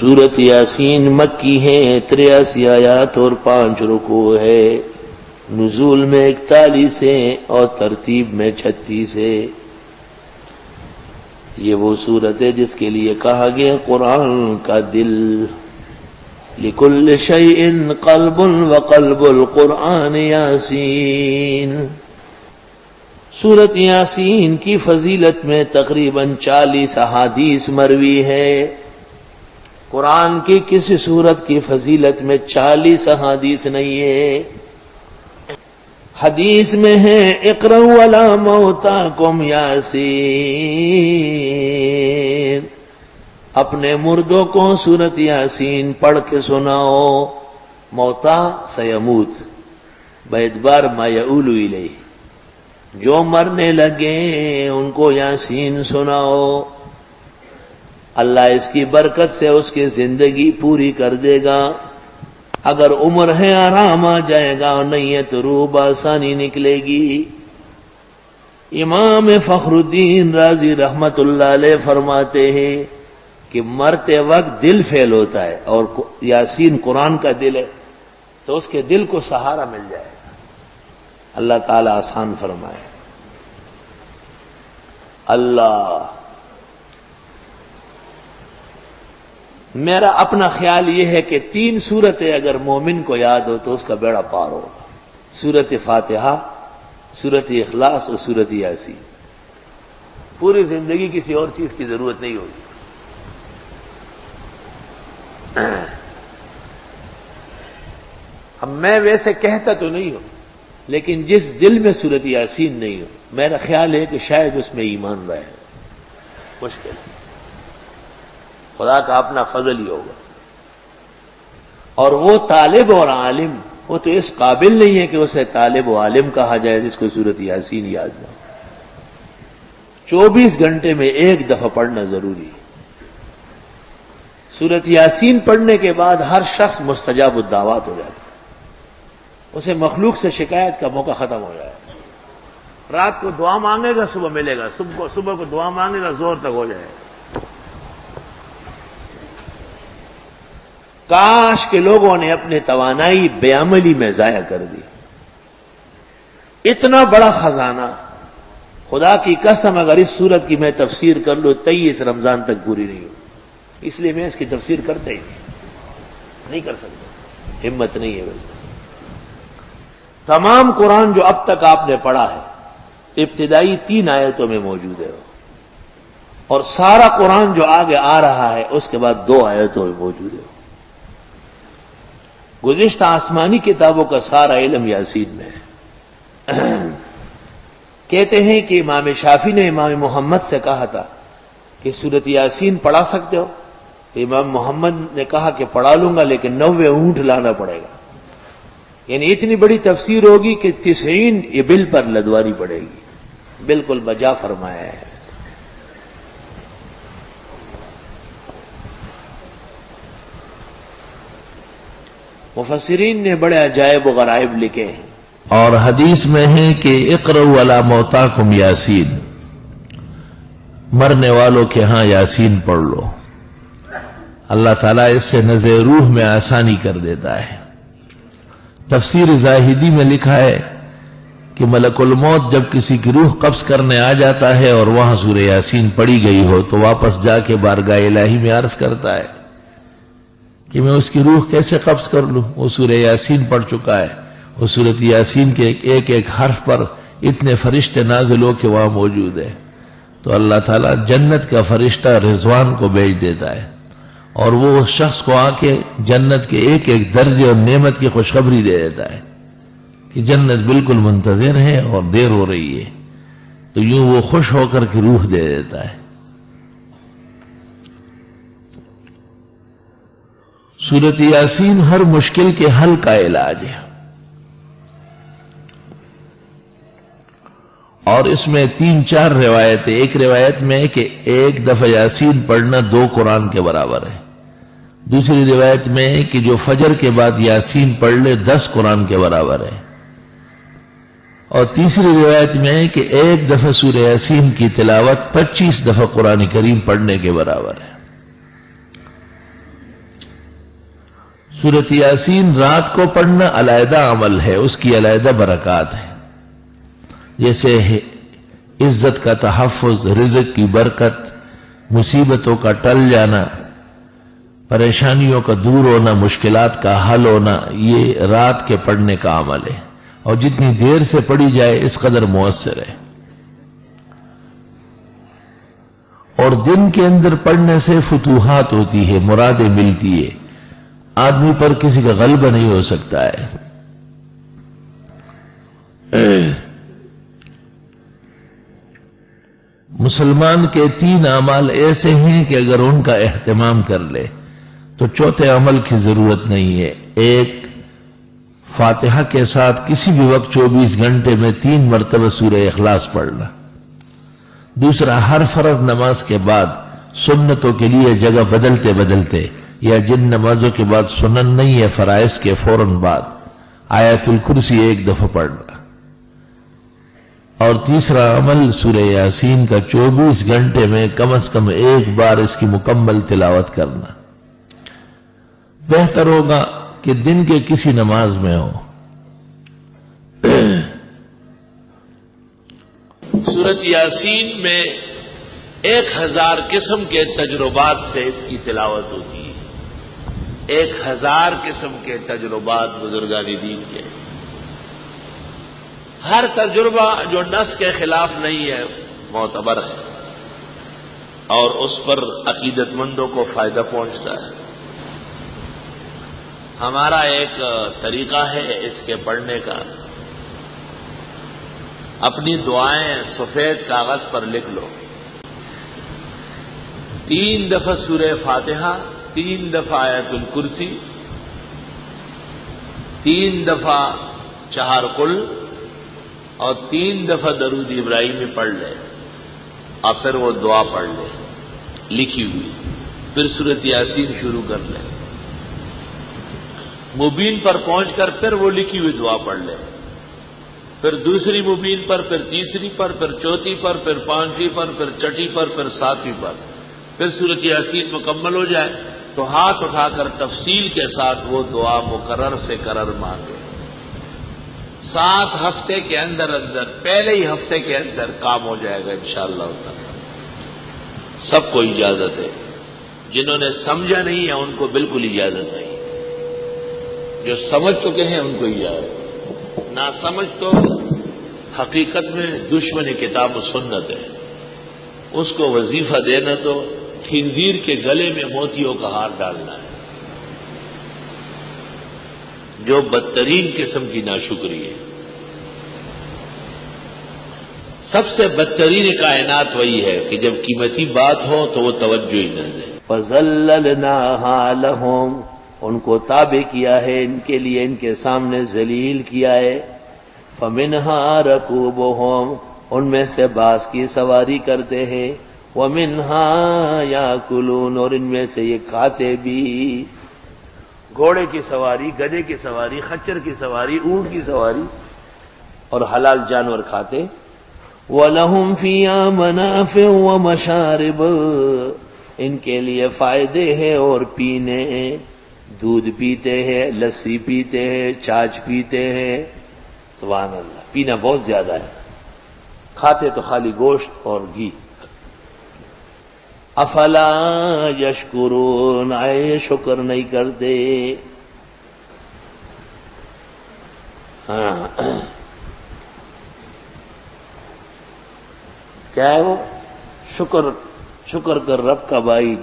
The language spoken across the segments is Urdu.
سورت یاسین مکی ہے، 83 آیات اور 5 رکوع ہے، نزول میں 41 ہے اور ترتیب میں 36 ہے۔ یہ وہ سورت ہے جس کے لیے کہا گیا قرآن کا دل، لِكُلِّ شَيْءٍ قَلْبٌ وَقَلْبُ الْقُرْآنِ یاسین۔ سورت یاسین کی فضیلت میں تقریباً 40 احادیث مروی ہے۔ قرآن کی کسی سورت کی فضیلت میں 40 احادیث نہیں ہے۔ حدیث میں ہے اقرؤوا علی موتاکم یاسین، اپنے مردوں کو سورت یاسین پڑھ کے سناؤ۔ موتا سیموت باعتبار ما یؤول الیہ، جو مرنے لگے ان کو یاسین سناؤ، اللہ اس کی برکت سے اس کی زندگی پوری کر دے گا۔ اگر عمر ہے آرام آ جائے گا، اور نہیں ہے تو روح بآسانی نکلے گی۔ امام فخر الدین رازی رحمت اللہ علیہ فرماتے ہیں کہ مرتے وقت دل فیل ہوتا ہے، اور یاسین قرآن کا دل ہے تو اس کے دل کو سہارا مل جائے گا۔ اللہ تعالی آسان فرمائے۔ اللہ، میرا اپنا خیال یہ ہے کہ 3 سورتیں اگر مومن کو یاد ہو تو اس کا بیڑا پار ہوگا، سورت فاتحہ، سورت اخلاص اور سورت یاسین۔ پوری زندگی کسی اور چیز کی ضرورت نہیں ہوگی۔ اب میں ویسے کہتا تو نہیں ہوں، لیکن جس دل میں سورت یاسین نہیں ہو، میرا خیال ہے کہ شاید اس میں ایمان رہے، مشکل ہے۔ خدا کا اپنا فضل ہی ہوگا۔ اور وہ طالب اور عالم، وہ تو اس قابل نہیں ہے کہ اسے طالب و عالم کہا جائے جس کو سورت یاسین یاد نہ ہو۔ 24 گھنٹے میں ایک دفعہ پڑھنا ضروری ہے۔ سورت یاسین پڑھنے کے بعد ہر شخص مستجاب الدعوات ہو جاتا ہے، اسے مخلوق سے شکایت کا موقع ختم ہو جائے گا۔ رات کو دعا مانگے گا صبح ملے گا، صبح کو دعا مانگے گا زور تک ہو جائے گا۔ کاش کہ لوگوں نے اپنے توانائی بے عملی میں ضائع کر دی۔ اتنا بڑا خزانہ، خدا کی قسم اگر اس سورت کی میں تفسیر کر لوں 23 رمضان تک پوری نہیں ہو، اس لیے میں اس کی تفسیر کرتا ہی نہیں کر سکتا، ہمت نہیں ہے۔ بالکل تمام قرآن جو اب تک آپ نے پڑھا ہے ابتدائی 3 آیتوں میں موجود ہے، اور سارا قرآن جو آگے آ رہا ہے اس کے بعد 2 آیتوں میں موجود ہے۔ گزشتہ آسمانی کتابوں کا سارا علم یاسین میں ہے۔ کہتے ہیں کہ امام شافعی نے امام محمد سے کہا تھا کہ سورت یاسین پڑھا سکتے ہو؟ تو امام محمد نے کہا کہ پڑھا لوں گا، لیکن 90 اونٹ لانا پڑے گا، یعنی اتنی بڑی تفسیر ہوگی کہ 90 ابل پر لدوانی پڑے گی۔ بالکل بجا فرمایا ہے۔ مفسرین نے بڑے عجائب و غرائب لکھے ہیں، اور حدیث میں ہے کہ اقرؤوا علی موتاکم یاسین، مرنے والوں کے ہاں یاسین پڑھ لو۔ اللہ تعالیٰ اس سے نزع روح میں آسانی کر دیتا ہے۔ تفسیر زاہدی میں لکھا ہے کہ ملک الموت جب کسی کی روح قبض کرنے آ جاتا ہے اور وہاں سورہ یاسین پڑھی گئی ہو تو واپس جا کے بارگاہ الہی میں عرض کرتا ہے کہ میں اس کی روح کیسے قبض کر لوں، وہ سورہ یاسین پڑھ چکا ہے۔ وہ سورۃ یاسین کے ایک ایک حرف پر اتنے فرشتے نازل ہو کے وہاں موجود ہے، تو اللہ تعالیٰ جنت کا فرشتہ رضوان کو بھیج دیتا ہے، اور وہ اس شخص کو آ کے جنت کے ایک ایک درجے اور نعمت کی خوشخبری دے دیتا ہے کہ جنت بالکل منتظر ہے اور دیر ہو رہی ہے، تو یوں وہ خوش ہو کر کے روح دے دیتا ہے۔ سورۃ یاسین ہر مشکل کے حل کا علاج ہے، اور اس میں 3-4 روایتیں۔ ایک روایت میں کہ ایک دفعہ یاسین پڑھنا 2 قرآن کے برابر ہے، دوسری روایت میں کہ جو فجر کے بعد یاسین پڑھ لے 10 قرآن کے برابر ہے، اور تیسری روایت میں کہ ایک دفعہ سورہ یاسین کی تلاوت 25 دفعہ قرآن کریم پڑھنے کے برابر ہے۔ سورۃ یاسین رات کو پڑھنا علیحدہ عمل ہے، اس کی علیحدہ برکات ہے، جیسے عزت کا تحفظ، رزق کی برکت، مصیبتوں کا ٹل جانا، پریشانیوں کا دور ہونا، مشکلات کا حل ہونا، یہ رات کے پڑھنے کا عمل ہے، اور جتنی دیر سے پڑھی جائے اس قدر مؤثر ہے۔ اور دن کے اندر پڑھنے سے فتوحات ہوتی ہے، مرادیں ملتی ہے، آدمی پر کسی کا غلبہ نہیں ہو سکتا ہے۔ مسلمان کے 3 اعمال ایسے ہیں کہ اگر ان کا اہتمام کر لے تو چوتھے عمل کی ضرورت نہیں ہے۔ ایک، فاتحہ کے ساتھ کسی بھی وقت 24 گھنٹے میں 3 مرتبہ سورہ اخلاص پڑھنا۔ دوسرا، ہر فرض نماز کے بعد سنتوں کے لیے جگہ بدلتے بدلتے، یا جن نمازوں کے بعد سنن نہیں ہے فرائض کے فوراً بعد، آیت الکرسی 1 دفعہ پڑھنا۔ اور تیسرا عمل سورہ یاسین کا 24 گھنٹے میں کم از کم 1 بار اس کی مکمل تلاوت کرنا۔ بہتر ہوگا کہ دن کے کسی نماز میں ہو۔ سورۃ یاسین میں 1000 قسم کے تجربات سے اس کی تلاوت ہوتی ہے۔ 1000 قسم کے تجربات بزرگان دین کے، ہر تجربہ جو نص کے خلاف نہیں ہے معتبر ہے، اور اس پر عقیدت مندوں کو فائدہ پہنچتا ہے۔ ہمارا ایک طریقہ ہے اس کے پڑھنے کا، اپنی دعائیں سفید کاغذ پر لکھ لو، 3 دفعہ سورہ فاتحہ، 3 دفعہ آیت الکرسی، 3 دفعہ 4 قل، اور 3 دفعہ درود ابراہیمی پڑھ لے، اور پھر وہ دعا پڑھ لے لکھی ہوئی، پھر سورۃ یاسین شروع کر لے، مبین پر پہنچ کر پھر وہ لکھی ہوئی دعا پڑھ لے، پھر دوسری مبین پر، پھر تیسری پر، پھر چوتھی پر، پھر 5ویں پر، پھر 6ٹھی پر، پھر 7ویں پر، پھر سورۃ یاسین مکمل ہو جائے تو ہاتھ اٹھا کر تفصیل کے ساتھ وہ دعا مقرر سے قرر مانگے۔ 7 ہفتے کے اندر پہلے ہی ہفتے کے اندر کام ہو جائے گا انشاءاللہ تعالی۔ سب کو اجازت ہے، جنہوں نے سمجھا نہیں ہے ان کو بالکل اجازت نہیں، جو سمجھ چکے ہیں ان کو اجازت، نہ سمجھ تو حقیقت میں دشمن کتاب و سنت ہے، اس کو وظیفہ دینا تو خنزیر کے گلے میں موتیوں کا ہار ڈالنا ہے، جو بدترین قسم کی ناشکری ہے۔ سب سے بدترین کائنات وہی ہے کہ جب قیمتی بات ہو تو وہ توجہ ہی نہ دے۔ فَذَلَّلْنَاهَا لَهُمْ، ان کو تابع کیا ہے، ان کے لیے ان کے سامنے ذلیل کیا ہے۔ فَمِنْهَا رَكُوبُهُمْ، ان میں سے بعض کی سواری کرتے ہیں، وَمِنْهَا يَأْكُلُونَ، اور ان میں سے یہ کھاتے بھی، گھوڑے کی سواری، گدھے کی سواری، خچر کی سواری، اونٹ کی سواری، اور حلال جانور کھاتے۔ وَلَهُمْ فِيهَا مَنَافِعُ وَمَشَارِبُ، ان کے لیے فائدے ہیں اور پینے ہیں، دودھ پیتے ہیں، لسی پیتے ہیں، چھاچھ پیتے ہیں۔ سبحان اللہ، پینا بہت زیادہ ہے، کھاتے تو خالی گوشت اور گھی۔ افلا یشکرون، آئے شکر نہیں کرتے۔ کیا ہے وہ؟ شکر کر رب کا بھائی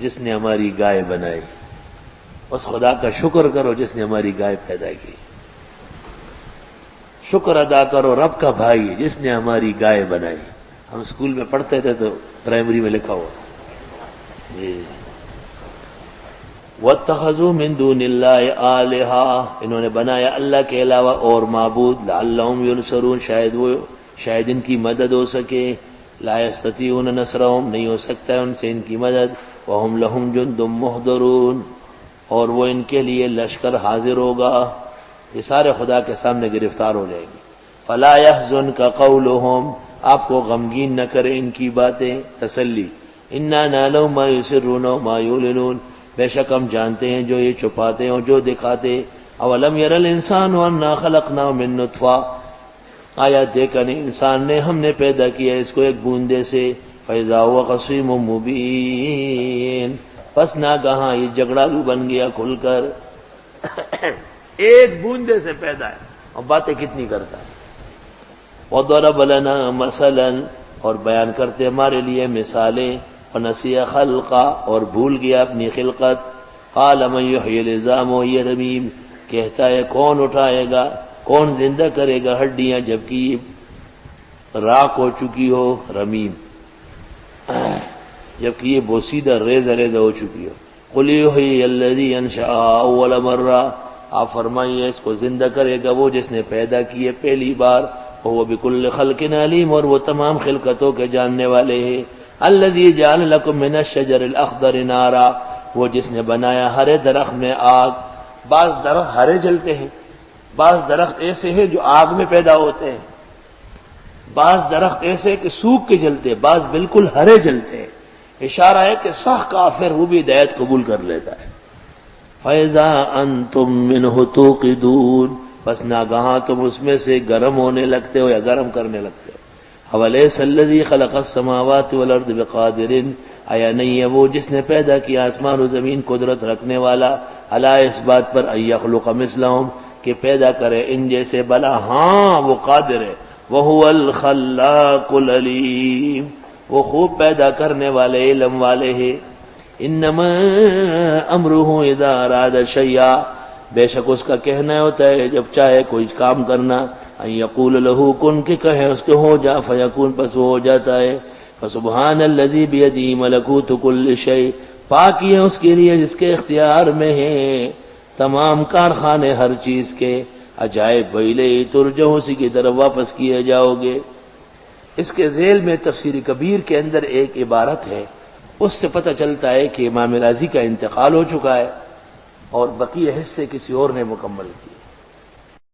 جس نے ہماری گائے بنائی، اس خدا کا شکر کرو جس نے ہماری گائے پیدا کی۔ شکر ادا کرو رب کا بھائی جس نے ہماری گائے بنائی۔ ہم اسکول میں پڑھتے تھے تو پرائمری میں لکھا ہوا جی، وَاتَّخَذُوا مِن دُونِ اللَّهِ آلِهَةً، انہوں نے بنایا اللہ کے علاوہ اور معبود، لَعَلَّهُمْ يُنصَرُونَ، شاید ان کی مدد ہو سکے۔ لَا يَسْتَطِيعُونَ نَصْرَهُمْ، نہیں ہو سکتا ہے ان سے ان کی مدد۔ وَهُمْ لَهُمْ جُندٌ مُحْضَرُونَ، اور وہ ان کے لیے لشکر حاضر ہوگا، یہ سارے خدا کے سامنے گرفتار ہو جائیں گے۔ فَلَا يَحْزُنْكَ قَوْلُهُمْ، آپ کو غمگین نہ کرے ان کی باتیں، تسلی۔ اِنَّا نَعْلَمُ مَا يُسِرُّونَ وَمَا يُعْلِنُونَ، بے شک ہم جانتے ہیں جو یہ چھپاتے ہیں اور جو دکھاتے. اولم یر الانسان انا خلقناه من نطفہ، آیا دیکھا نہیں انسان نے ہم نے پیدا کیا اس کو ایک بوندے سے. فاذا هو خصیم مبین، پس ناگہاں یہ جھگڑالو بن گیا کھل کر. ایک بوندے سے پیدا ہے اور باتیں کتنی کرتا ہے. وضرب لنا مثلا، اور بیان کرتے ہمارے لیے مثالیں. ونسی خلقا، اور بھول گیا اپنی خلقت. قال من یحیی العظام وہی رمیم، کہتا ہے کون اٹھائے گا، کون زندہ کرے گا ہڈیاں جبکہ یہ راک ہو چکی ہو، رمیم جبکہ یہ بوسیدہ ریزہ ریزہ ہو چکی ہو. قل یحیی الذی انشأ اول مرہ، آپ فرمائیے اس کو زندہ کرے گا وہ جس نے پیدا کیے پہلی بار. وہ بکل خلق علیم، اور وہ تمام خلقتوں کے جاننے والے ہیں. الذی جعل لکم من الشجر الاخضر نارا، وہ جس نے بنایا ہرے درخت میں آگ. بعض درخت ہرے جلتے ہیں، بعض درخت ایسے ہیں جو آگ میں پیدا ہوتے ہیں، بعض درخت ایسے کہ سوکھ کے جلتے، بعض بالکل ہرے جلتے ہیں. اشارہ ہے کہ صح کافر وہ بھی ہدایت قبول کر لیتا ہے. فَإِذَا أَنْتُمْ مِنْهُ تُوقِدُونَ، بس ناگہاں تم اس میں سے گرم ہونے لگتے ہو یا گرم کرنے لگتے ہو. أَوَلَيْسَ الَّذِي خَلَقَ السَّمَاوَاتِ وَالْأَرْضِ بِقَادِرٍ، آیا نہیں ہے وہ جس نے پیدا کیا آسمان و زمین قدرت رکھنے والا، علی اس بات پر ان یخلق مثلہم، کہ پیدا کرے ان جیسے. بلا ہاں وہ قادر ہے. وَهُوَ الْخَلَّاقُ الْعَلِيمُ، وہ خوب پیدا کرنے والے علم والے ہیں. انما امرہ اذا اراد شیئا، بے شک اس کا کہنا ہوتا ہے جب چاہے کوئی کام کرنا. ان یقول له کن، کہ کہے اس کے ہو جا، فیکون، پس وہ ہو جاتا ہے. فسبحان الذی بیدہ ملکوت کل شیء، پاک ہے اس کے لیے جس کے اختیار میں ہیں تمام کارخانے ہر چیز کے. عجائب ویلے ترجعون، اسی کی طرف واپس کیے جاؤ گے. اس کے ذیل میں تفسیر کبیر کے اندر ایک عبارت ہے، اس سے پتہ چلتا ہے کہ امام راضی کا انتقال ہو چکا ہے اور بقیہ حصے کسی اور نے مکمل کیے.